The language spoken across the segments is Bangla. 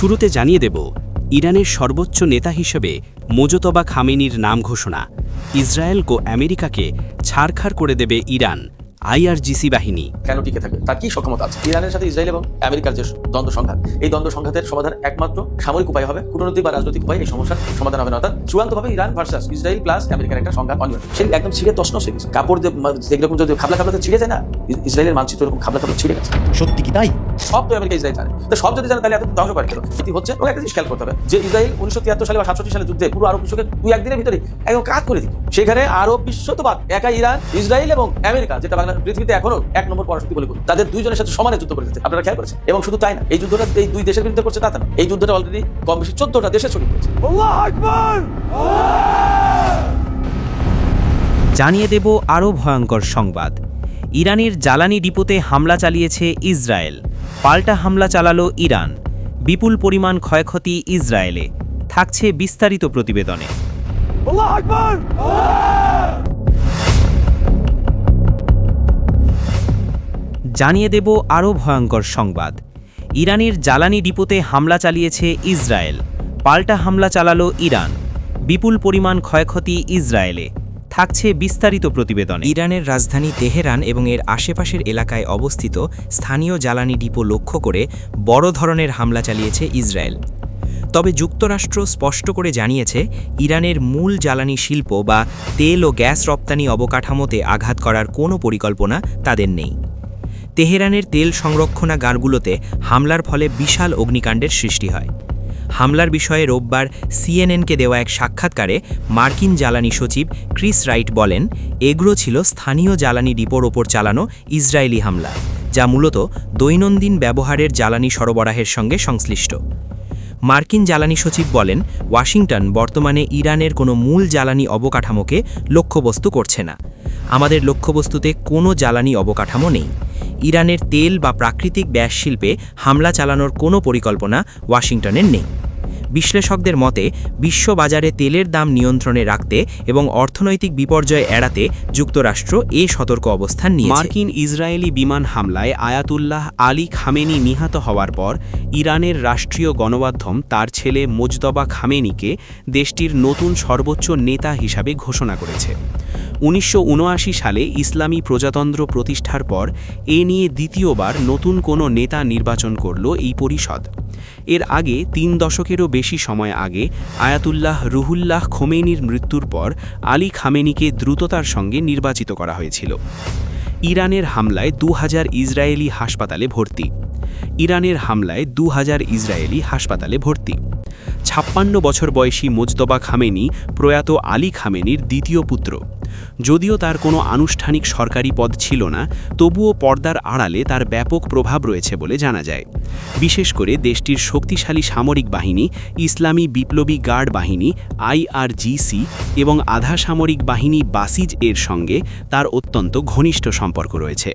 শুরুতে জানিয়ে দেব ইরানের সর্বোচ্চ নেতা হিসেবে মোজতবা খামেনির নাম ঘোষণা। ইসরায়েল ও আমেরিকাকে ছাড়খাড় করে দেবে ইরান। আইআরজিসি বাহিনী কেন টিকে থাকবে, তার কি সক্ষমতা আছে? ইরানের সাথে ইসরায়েল এবং আমেরিকার যে দ্বন্দ্ব সংঘাত, এই দ্বন্দ্ব সংঘাতের সমাধান একমাত্র সামরিক উপায় হবে, কূটনৈতিক বা রাজনৈতিক উপায় এই সমস্যার সমাধান হবে না। অর্থাৎ চূড়ান্তভাবে ইরান ভার্সাস ইসরায়েল প্লাস আমেরিকার একটা সংঘাত অনিবার্য। সেই একদম ছিঁড়ে তছনছ হয়ে গেছে। কাপড় যেরকম যদি খাবলা খাবলাতে ছিঁড়ে যায় না, ইসরায়েলের মানচিত্র এরকম খাবলা খাবলা ছিঁড়ে গেছে। সত্যি কি তাই? সব তো আমেরিকা ইসরায়েল জানে, তো সব যদি জানে তাহলে এত ধ্বংস করে গেল কি হচ্ছে। ওকে একটা জিনিস খেয়াল করতে হবে যে ইসরায়েল 1973 সালে বা 67 সালে যুদ্ধে পুরো আরব বিশ্বকে 2-1 দিনের ভিতরে একদম কাজ করে দিত। সেখানে আরব বিশ্ব তো বাদ, একা ইরান, ইসরায়েল এবং আমেরিকা, যেটা বাংলা পৃথিবীতে এখনো 1 নম্বর পরাশক্তি বলে বলি, তাদের দুইজনের সাথে সমানে যুদ্ধ করে দিচ্ছে। আপনারা খেয়াল করেছেন? এবং শুধু তাই না, এই যুদ্ধটা এই দুই দেশের বিরুদ্ধে করছে তা না, এই যুদ্ধটা অলরেডি কম বেশি 14টা দেশে ছড়িয়ে পড়েছে। আল্লাহু আকবার। জানিয়ে দেব আরও ভয়ঙ্কর সংবাদ। ইরানের জ্বালানি ডিপোতে হামলা চালিয়েছে ইসরায়েল। পাল্টা হামলা চালালো ইরান। বিপুল পরিমাণ ক্ষয়ক্ষতি ইসরায়েলে। থাকছে বিস্তারিত প্রতিবেদনে। আল্লাহু আকবার। জানিয়ে দেব আরও ভয়ঙ্কর সংবাদ। ইরানের জ্বালানি ডিপোতে হামলা চালিয়েছে ইসরায়েল। পাল্টা হামলা চালালো ইরান। বিপুল পরিমাণ ক্ষয়ক্ষতি ইসরায়েলে। থাকছে বিস্তারিত প্রতিবেদনে। ইরানের রাজধানী তেহরান এবং এর আশেপাশের এলাকায় অবস্থিত স্থানীয় জ্বালানি ডিপো লক্ষ্য করে বড় ধরনের হামলা চালিয়েছে ইসরায়েল। তবে যুক্তরাষ্ট্র স্পষ্ট করে জানিয়েছে, ইরানের মূল জ্বালানি শিল্প বা তেল ও গ্যাস রপ্তানি অবকাঠামোতে আঘাত করার কোনো পরিকল্পনা তাদের নেই। তেহরানের তেল সংরক্ষণাগারগুলোতে হামলার ফলে বিশাল অগ্নিকাণ্ডের সৃষ্টি হয়। হামলার বিষয়ে রোববার সিএনএনকে দেওয়া এক সাক্ষাৎকারে মার্কিন জ্বালানি সচিব ক্রিস রাইট বলেন, এগুলো ছিল স্থানীয় জ্বালানি ডিপোর ওপর চালানো ইসরায়েলি হামলা, যা মূলত দৈনন্দিন ব্যবহারের জ্বালানি সরবরাহের সঙ্গে সংশ্লিষ্ট। মার্কিন জ্বালানি সচিব বলেন, ওয়াশিংটন বর্তমানে ইরানের কোনো মূল জ্বালানি অবকাঠামোকে লক্ষ্যবস্তু করছে না। আমাদের লক্ষ্যবস্তুতে কোনো জ্বালানি অবকাঠামো নেই। ইরানের তেল বা প্রাকৃতিক গ্যাস শিল্পে হামলা চালানোর কোনো পরিকল্পনা ওয়াশিংটনের নেই। বিশ্লেষকদের মতে, বিশ্ববাজারে তেলের দাম নিয়ন্ত্রণে রাখতে এবং অর্থনৈতিক বিপর্যয় এড়াতে যুক্তরাষ্ট্র সতর্ক অবস্থান নিয়েছে। মার্কিন ইসরায়েলি বিমান হামলায় আয়াতুল্লাহ আলী খামেনি নিহত হওয়ার পর ইরানের রাষ্ট্রীয় গণমাধ্যম তার ছেলে মোজতবা খামেনিকে দেশটির নতুন সর্বোচ্চ নেতা হিসাবে ঘোষণা করেছে। 1979 সালে ইসলামী প্রজাতন্ত্র প্রতিষ্ঠার পর এ নিয়ে দ্বিতীয়বার নতুন কোনো নেতা নির্বাচন করল এই পরিষদ। এর আগে 3 দশকেরও বেশি সময় আগে আয়াতুল্লাহ রুহুল্লাহ খোমেনির মৃত্যুর পর আলী খামেনিকে দ্রুততার সঙ্গে নির্বাচিত করা হয়েছিল। ইরানের হামলায় 2000 ইসরায়েলি হাসপাতালে ভর্তি। ইরানের হামলায় 2000 ইসরায়েলি হাসপাতালে ভর্তি। 56 বছর বয়সী মোজতবা খামেনি প্রয়াত আলী খামেনির দ্বিতীয় পুত্র। যদিও তার কোনো আনুষ্ঠানিক সরকারি পদ ছিল না, তবুও পর্দার আড়ালে তার ব্যাপক প্রভাব রয়েছে বলে জানা যায়। বিশেষ করে দেশটির শক্তিশালী সামরিক বাহিনী ইসলামী বিপ্লবী গার্ড বাহিনী আইআরজিসি এবং আধা সামরিক বাহিনী বাসিজ এর সঙ্গে তার অত্যন্ত ঘনিষ্ঠ সম্পর্ক রয়েছে।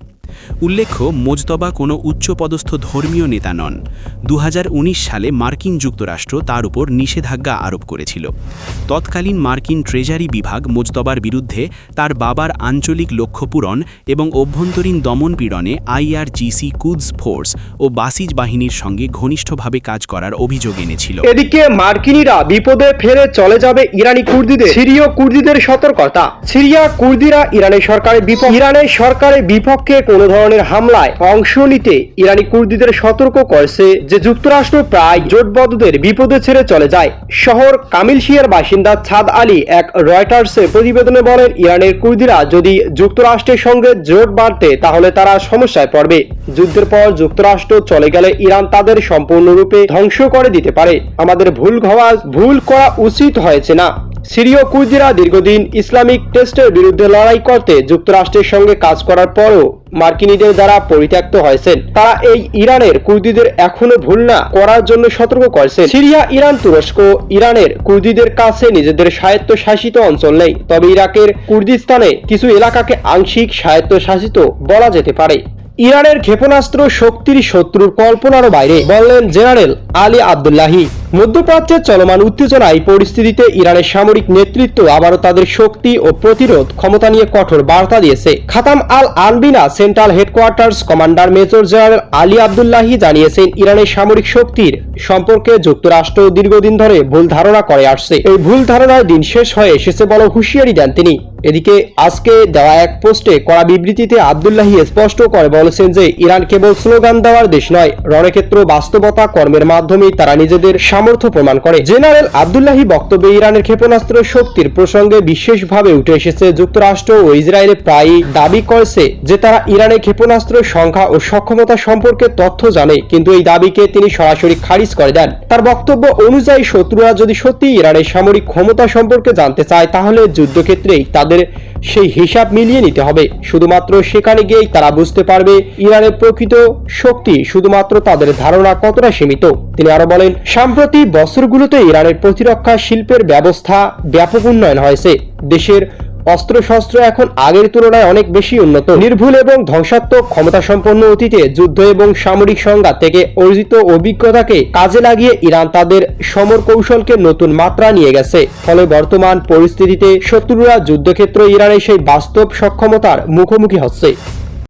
উল্লেখ্য, মোজতবা কোনো উচ্চপদস্থ ধর্মীয় নেতা নন। 2019 সালে মার্কিন যুক্তরাষ্ট্র তার উপর নিষেধাজ্ঞা আরোপ করেছিল। তৎকালীন মার্কিন ট্রেজারি বিভাগ মোজতবার বিরুদ্ধে তার বাবার আঞ্চলিক লক্ষ্য পূরণ এবং অভ্যন্তরীণ দমনপীড়নে আইআরজিসি কুদস ফোর্স ও বাসিজ বাহিনীর সঙ্গে ঘনিষ্ঠভাবে কাজ করার অভিযোগ এনেছিল। এদিকে মার্কিনিরা বিপদে ফেলে চলে যাবে ইরানি কুর্দিদের। সিরীয় কুর্দিদের সতর্কতা। সিরিয়া কুর্দিরা ইরানের সরকারের বিপক্ষে কোনো ধরনের হামলায় অংশ নিতে ইরানি কুর্দিদের সতর্ক করেছে যে যুক্তরাষ্ট্র প্রায় জোটবদ্ধদের বিপদে ছেড়ে চলে যায়। শহর কামিলশিয়ার বাসিন্দা ছাদ আলী এক রয়টার্সের প্রতিবেদনে বলেন, ইরানের কুর্দিরা যদি যুক্তরাষ্ট্রের সঙ্গে জোট বাঁধে তাহলে তারা সমস্যায় পড়বে। যুদ্ধের পর যুক্তরাষ্ট্র চলে গেলে ইরান তাদের সম্পূর্ণরূপে ধ্বংস করে দিতে পারে। আমাদের ভুল করা উচিত হয়েছে না। সিরীয় কুর্দিরা দীর্ঘদিন ইসলামিক টেস্টের বিরুদ্ধে লড়াই করতে যুক্তরাষ্ট্রের সঙ্গে কাজ করার পরও মার্কিনীদের দ্বারা পরিত্যক্ত হয়েছেন। তারা এই ইরানের কুর্দিদের এখনো ভুল না করার জন্য সতর্ক করেছেন। সিরিয়া, ইরান, তুরস্ক ইরানের কুর্দিদের কাছে নিজেদের স্বায়ত্তশাসিত অঞ্চল নেই, তবে ইরাকের কুর্দিস্তানে কিছু এলাকাকে আংশিক স্বায়ত্তশাসিত বলা যেতে পারে। ইরানের ক্ষেপণাস্ত্র শক্তির শত্রুর কল্পনারও বাইরে, বললেন জেনারেল আলী আবদুল্লাহি। মধ্যপ্রাচ্যে চলমান উত্তেজনা এই পরিস্থিতিতে ইরানের সামরিক নেতৃত্ব আবারও তাদের শক্তি ও প্রতিরোধ ক্ষমতা নিয়ে কঠোর বার্তা দিয়েছে। Khatam al Anbiya central headquarters commander major general Ali Abdullahi জানিয়েছেন, ইরানের সামরিক শক্তির সম্পর্কে যুক্তরাষ্ট্র দীর্ঘদিন ধরে ভুল ধারণা করে আসছে। এই ভুল ধারণার দিন শেষ হয়ে এসেছে বলে হুঁশিয়ারি দেন তিনি। এদিকে আজকে দেওয়া এক পোস্টে করা বিবৃতিতে আব্দুল্লাহি স্পষ্ট করে বলেছেন যে ইরান কেবল স্লোগান দেওয়ার দেশ নয়, রণক্ষেত্র বাস্তবতা কর্মের মাধ্যমেই তারা নিজেদের সামর্থ্য প্রমাণ করে। জেনারেল আব্দুল্লাহি বক্তব্যে ইরানের ক্ষেপণাস্ত্র শক্তির প্রসঙ্গে বিশেষভাবে উঠে এসেছে। যুক্তরাষ্ট্র ও ইসরায়েল প্রায়ই দাবি করেছে যে তারা ইরানের ক্ষেপণাস্ত্রের সংখ্যা ও সক্ষমতা সম্পর্কে তথ্য জানে, কিন্তু এই দাবিকে তিনি সরাসরি খারিজ করে দেন। তার বক্তব্য অনুযায়ী শত্রুরা যদি সত্যি ইরানের সামরিক ক্ষমতা সম্পর্কে জানতে চায়, তাহলে যুদ্ধক্ষেত্রেই তাদের সেই হিসাব মিলিয়ে নিতে হবে। শুধুমাত্র সেখানে গিয়েই তারা বুঝতে পারবে ইরানের প্রকৃত শক্তি শুধুমাত্র তাদের ধারণা কতটা সীমিত। তিনি আরো বলেন, সাম্প্রতিক বছরগুলোতে ইরানের প্রতিরক্ষা শিল্পের ব্যবস্থা ব্যাপক উন্নয়ন হয়েছে। দেশের অস্ত্রশস্ত্র এখন আগের তুলনায় অনেক বেশি উন্নত। নির্ভুল এবং ধ্বংসাত্মক ক্ষমতা সম্পন্ন অতীতে যুদ্ধ এবং সামরিক সংঘাত থেকে অর্জিত অভিজ্ঞতাকে কাজে লাগিয়ে ইরান তাদের সমর কৌশলকে নতুন মাত্রা নিয়ে গেছে। ফলে বর্তমান পরিস্থিতিতে শত্রুরা যুদ্ধক্ষেত্র ইরানের সেই বাস্তব সক্ষমতার মুখোমুখি হচ্ছে।